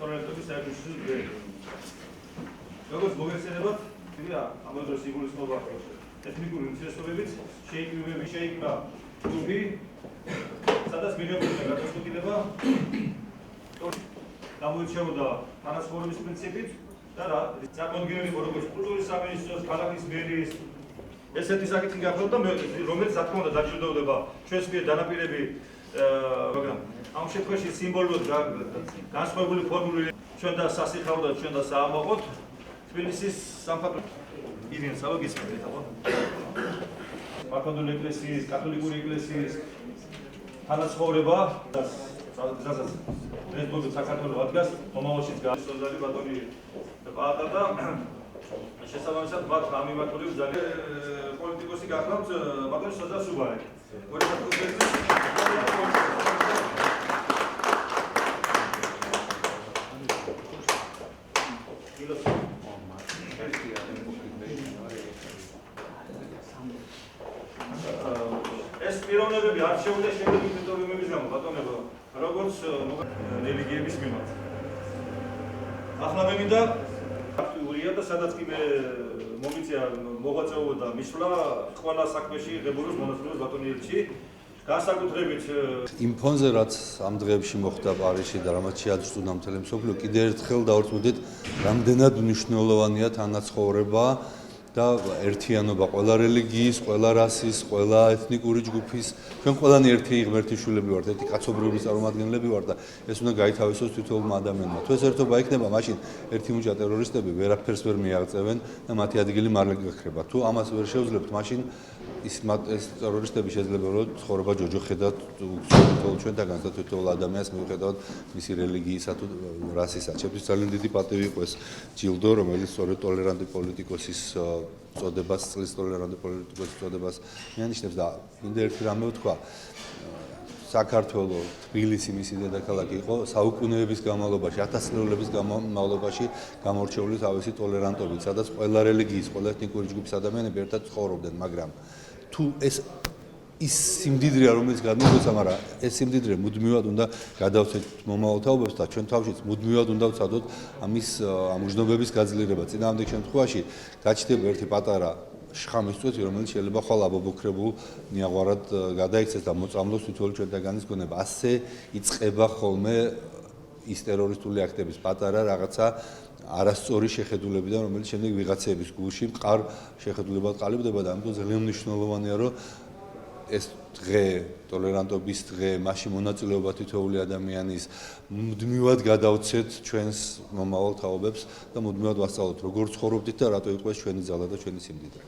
ტოლერანტობის საერთაშორისო ძველი. როგორც მოგეხსენებათ, ამ დროს იგულისხმება ეთნიკური უმცირესობებით შეიქმნა ჯგუფი, სადაც მიღებულია გადაწყვეტილება გამოირჩეოდა თანაცხოვრების პრინციპით და წარმოდგენილი იყო როგორც კულტურის სამინისტროს, ქალაქის მერიის ესეთი საკითხი გახლავთ და რომელიც რა თქმა უნდა დაჯილდოვდება ჩვენს მიერ დანაპირები, მაგრამ ამ შემთხვევაში სიმბოლურად განსხვავებული ფორმული ჩვენ და სასიხარულოდ ჩვენ და საამაყოთ თბილისის სამხატვრო ირინეს ალოგისმეთ ხო? მართლმადიდებელი ეკლესიის, კათოლიკური ეკლესიის თანაცხოვრება გზასაც რესპუბლიკის საქართველოს ადგას მომავალშიც გასწორებული ბატონი პაატა და შესაბამისად მათ ამიმართული ძალიან პოლიტიკოსი გახლავთ ბატონი სოზა სუბარე. ეს პიროვნებები არ შეუძლია შემდეგი კრიტერიუმების გამო ბატონებო, როგორც რელიგიების მიმართ. ახლა მე მინდა აქტიურია და სადაც კი მე მომიწია მოღვაწეობა და მისვლა ყველა საქმეში ღებულობს მონაწილეობს ბატონი ელჩი. განსაკუთრებით იმ ფონზე რაც ამ დღეებში მოხდა პარიზში და რამაც შეაძრწუნა მთელი მსოფლიო, კიდევ ერთხელ დავარწმუნდით, რამდენად მნიშვნელოვანია თანაცხოვრება და ერთიანობა ყველა რელიგიის, ყველა რასის, ყველა ეთნიკური ჯგუფის. ჩვენ ყველანი ერთი ღმერთის შვილები ვართ, ერთი კაცობრიობის წარმომადგენლები ვართ და ეს უნდა გაითავისოს თითოეულმა ადამიანმა. თუ ეს ერთობა იქნება, მაშინ ერთი მუჭა ტერორისტები ვერაფერს ვერ მიაღწევენ და მათი ადგილი მალე გაქრება. თუ ამას ვერ შევძლებთ, მაშინ ეს ტერორისტები შეიძლება რომ ცხოვრება ჯოჯოხედათ თითოეულ ჩვენთაგან და თითოეულ ადამიანს მიუხედავად მისი რელიგიისა თუ რასისა. ჩემთვის ძალიან დიდი პატივი იყო ეს ჯილდო, რომელიც სწორედ ტოლერანტი პოლიტიკოსის წოდებას, წლის ტოლერანტი პოლიტიკოსის წოდებას მიანიშნებს და მინდა ერთი რამე ვთქვა. საქართველოს თბილისი მისი დედაქალაქი იყო საუკუნეების განმავლობაში, ათასწლეულების განმავლობაში გამორჩეული თავისი ტოლერანტობით, სადაც ყველა რელიგიის, ყველა ეთნიკური ჯგუფის ადამიანები ერთად ცხოვრობდნენ, მაგრამ თუ ეს ის სიმდიდრეა, რომელიც გადმოგვეცა, მაგრამ ეს სიმდიდრე მუდმივად უნდა გადავცეთ მომავალ თაობებს და ჩვენ თავშიც მუდმივად უნდა ვცადოთ ამის ამჯდომების გაძლიერება. წინააღმდეგ შემთხვევაში გაჩნდება ერთი პატარა შხამის წვეთი, რომელიც შეიძლება ხვალ აბობოქრებულ ნიაღვარად გადაიქცეს და მოწამლოს თითოეულ ჩვენთაგანის გონება. ასე იწყება ხოლმე ის ტერორისტული აქტების პატარა რაღაცა არასწორი შეხედულებიდან, რომელიც შემდეგ ვიღაცების გულში მყარ შეხედულებად ყალიბდება და ამიტომ ძალიან მნიშვნელოვანია, რომ ეს დღე, ტოლერანტობის დღე, მასში მონაწილეობა თითოეული ადამიანის მუდმივად გადავცეთ ჩვენს მომავალ თაობებს და მუდმივად ვასწავლოთ, როგორ ცხოვრობდით და რატო იყო ეს ჩვენი ძალა და ჩვენი სიმდიდრე.